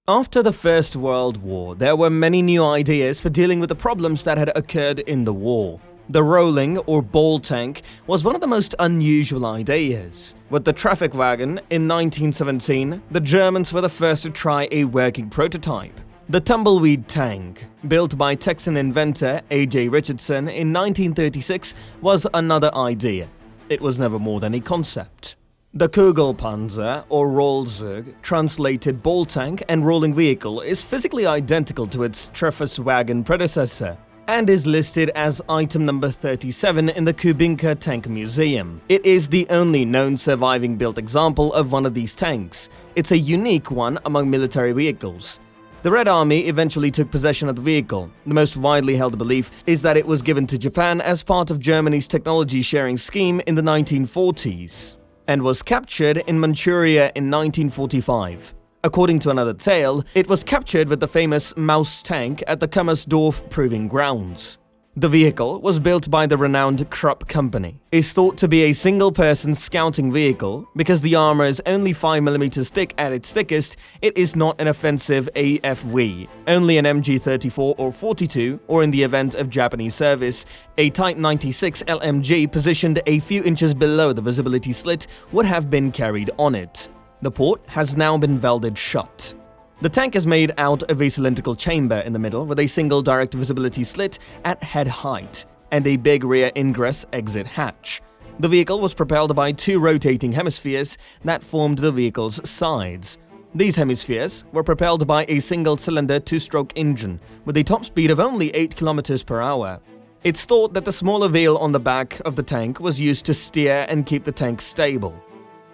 After the First World War, there were many new ideas for dealing with the problems that had occurred in the war. The rolling or ball tank was one of the most unusual ideas. With the traffic wagon in 1917, the Germans were the first to try a working prototype. The Tumbleweed Tank, built by Texan inventor A.J. Richardson in 1936, was another idea. It was never more than a concept. The Kugelpanzer, or Rollzug, translated ball tank and rolling vehicle, is physically identical to its Trefus wagon predecessor, and is listed as item number 37 in the Kugelpanzer Tank Museum. It is the only known surviving built example of one of these tanks. It's a unique one among military vehicles. The Red Army eventually took possession of the vehicle. The most widely held belief is that it was given to Japan as part of Germany's technology sharing scheme in the 1940s, and was captured in Manchuria in 1945. According to another tale, it was captured with the famous Maus tank at the Kummersdorf Proving Grounds. The vehicle was built by the renowned Krupp Company. Is thought to be a single-person scouting vehicle. Because the armor is only 5mm thick at its thickest, it is not an offensive AFV. Only an MG-34 or 42, or in the event of Japanese service, a Type 96 LMG positioned a few inches below the visibility slit would have been carried on it. The port has now been welded shut. The tank is made out of a cylindrical chamber in the middle with a single direct visibility slit at head height and a big rear ingress-exit hatch. The vehicle was propelled by two rotating hemispheres that formed the vehicle's sides. These hemispheres were propelled by a single-cylinder two-stroke engine with a top speed of only 8 km per hour. It's thought that the smaller wheel on the back of the tank was used to steer and keep the tank stable.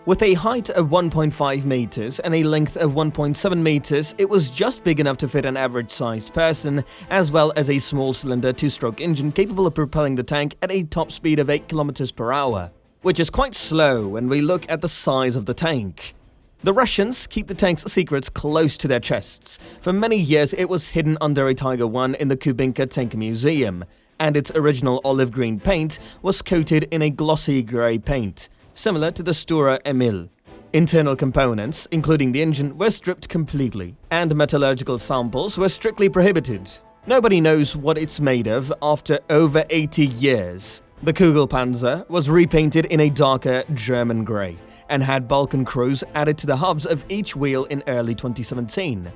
With a height of 1.5 meters and a length of 1.7 meters, it was just big enough to fit an average-sized person, as well as a small-cylinder two-stroke engine capable of propelling the tank at a top speed of 8 km per hour, which is quite slow when we look at the size of the tank. The Russians keep the tank's secrets close to their chests. For many years, it was hidden under a Tiger I in the Kugelpanzer Tank Museum, and its original olive green paint was coated in a glossy grey paint, similar to the Stura Emil. Internal components, including the engine, were stripped completely, and metallurgical samples were strictly prohibited. Nobody knows what it's made of after over 80 years. The Kugelpanzer was repainted in a darker German grey, and had Balkan crews added to the hubs of each wheel in early 2017.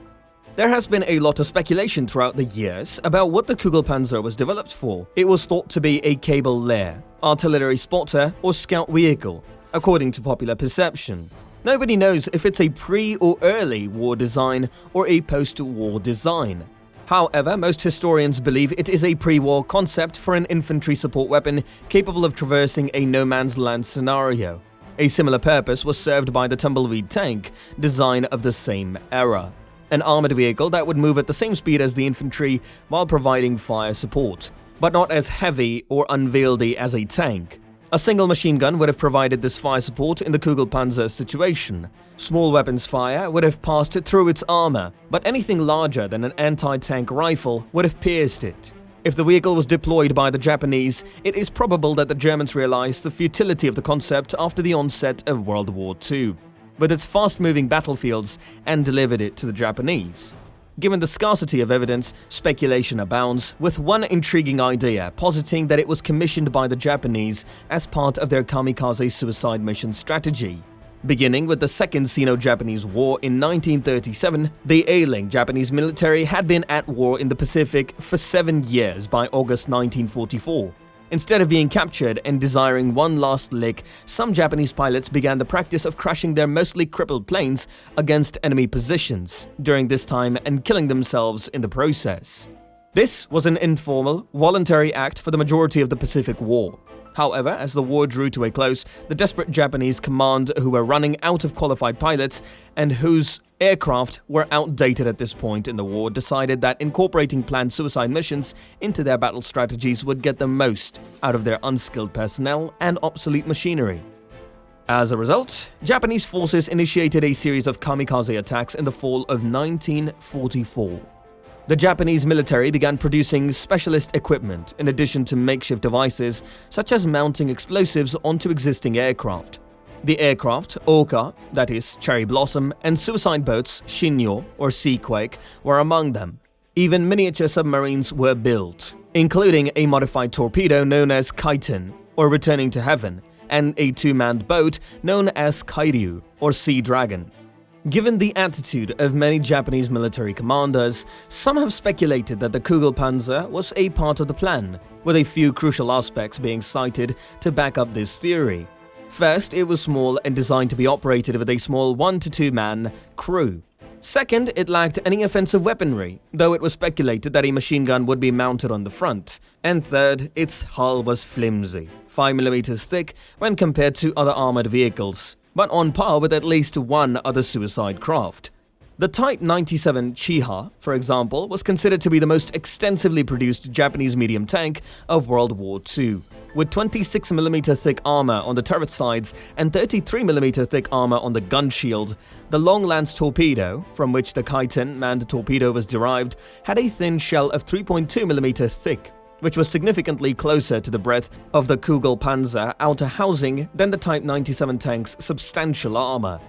There has been a lot of speculation throughout the years about what the Kugelpanzer was developed for. It was thought to be a cable lair, artillery spotter, or scout vehicle, according to popular perception. Nobody knows if it's a pre- or early war design or a post-war design. However, most historians believe it is a pre-war concept for an infantry support weapon capable of traversing a no-man's-land scenario. A similar purpose was served by the Tumbleweed Tank, design of the same era. An armored vehicle that would move at the same speed as the infantry while providing fire support, but not as heavy or unwieldy as a tank. A single machine gun would have provided this fire support in the Kugelpanzer situation. Small weapons fire would have passed through its armor, but anything larger than an anti-tank rifle would have pierced it. If the vehicle was deployed by the Japanese, it is probable that the Germans realized the futility of the concept after the onset of World War II. With its fast-moving battlefields, and delivered it to the Japanese. Given the scarcity of evidence, speculation abounds, with one intriguing idea positing that it was commissioned by the Japanese as part of their kamikaze suicide mission strategy. Beginning with the Second Sino-Japanese War in 1937, the ailing Japanese military had been at war in the Pacific for 7 years by August 1944. Instead of being captured and desiring one last lick, some Japanese pilots began the practice of crashing their mostly crippled planes against enemy positions during this time and killing themselves in the process. This was an informal, voluntary act for the majority of the Pacific War. However, as the war drew to a close, the desperate Japanese command, who were running out of qualified pilots and whose aircraft were outdated at this point in the war, decided that incorporating planned suicide missions into their battle strategies would get the most out of their unskilled personnel and obsolete machinery. As a result, Japanese forces initiated a series of kamikaze attacks in the fall of 1944. The Japanese military began producing specialist equipment in addition to makeshift devices such as mounting explosives onto existing aircraft. The aircraft, Oka, that is, Cherry Blossom, and suicide boats, Shinyo, or Seaquake, were among them. Even miniature submarines were built, including a modified torpedo known as Kaiten, or Returning to Heaven, and a two-manned boat known as Kairyu, or Sea Dragon. Given the attitude of many Japanese military commanders, some have speculated that the Kugelpanzer was a part of the plan, with a few crucial aspects being cited to back up this theory. First, it was small and designed to be operated with a small 1 to 2 man crew. Second, it lacked any offensive weaponry, though it was speculated that a machine gun would be mounted on the front. And third, its hull was flimsy, 5mm thick when compared to other armored vehicles, but on par with at least one other suicide craft. The Type 97 Chiha, for example, was considered to be the most extensively produced Japanese medium tank of World War II, with 26mm thick armor on the turret sides and 33mm thick armor on the gun shield. The long lance torpedo, from which the Kaiten manned torpedo was derived, had a thin shell of 3.2mm thick, which was significantly closer to the breadth of the Kugelpanzer outer housing than the Type 97 tank's substantial armor.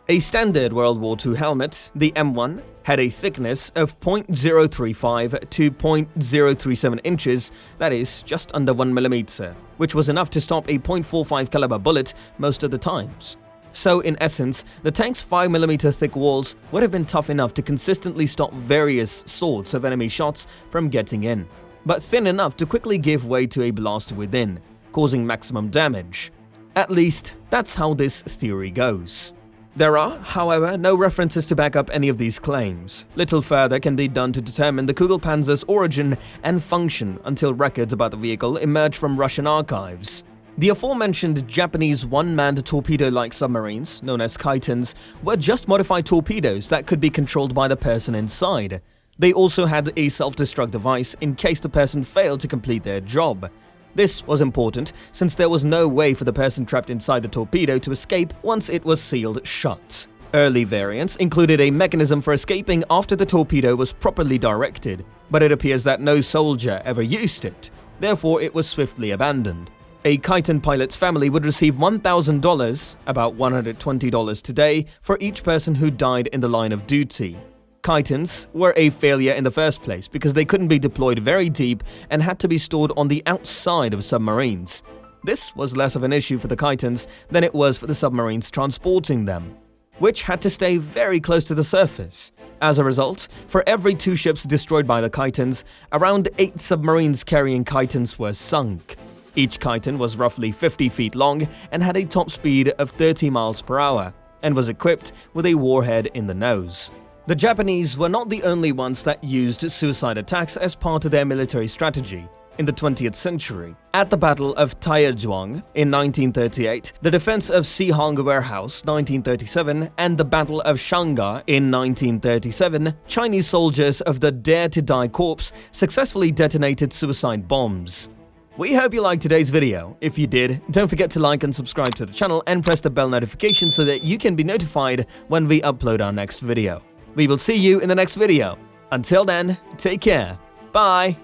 A standard World War II helmet, the M1, had a thickness of 0.035 to 0.037 inches, that is, just under 1mm, which was enough to stop a .45 caliber bullet most of the times. So in essence, the tank's 5mm thick walls would have been tough enough to consistently stop various sorts of enemy shots from getting in, but thin enough to quickly give way to a blast within, causing maximum damage. At least, that's how this theory goes. There are, however, no references to back up any of these claims. Little further can be done to determine the Kugelpanzer's origin and function until records about the vehicle emerge from Russian archives. The aforementioned Japanese one-manned torpedo-like submarines, known as Kaitens, were just modified torpedoes that could be controlled by the person inside. They also had a self-destruct device in case the person failed to complete their job. This was important since there was no way for the person trapped inside the torpedo to escape once it was sealed shut. Early variants included a mechanism for escaping after the torpedo was properly directed, but it appears that no soldier ever used it. Therefore, it was swiftly abandoned. A Kaiten pilot's family would receive $1,000, about $120 today, for each person who died in the line of duty. Kaitens were a failure in the first place because they couldn't be deployed very deep and had to be stored on the outside of submarines. This was less of an issue for the Kaitens than it was for the submarines transporting them, which had to stay very close to the surface. As a result, for every 2 ships destroyed by the Kaitens, around 8 submarines carrying Kaitens were sunk. Each Kaiten was roughly 50 feet long and had a top speed of 30 miles per hour, and was equipped with a warhead in the nose. The Japanese were not the only ones that used suicide attacks as part of their military strategy. In the 20th century, at the Battle of Taizhuang in 1938, the defense of Sihong Warehouse 1937, and the Battle of Shanga in 1937, Chinese soldiers of the Dare to Die Corps successfully detonated suicide bombs. We hope you liked today's video. If you did, don't forget to like and subscribe to the channel and press the bell notification so that you can be notified when we upload our next video. We will see you in the next video. Until then, take care. Bye.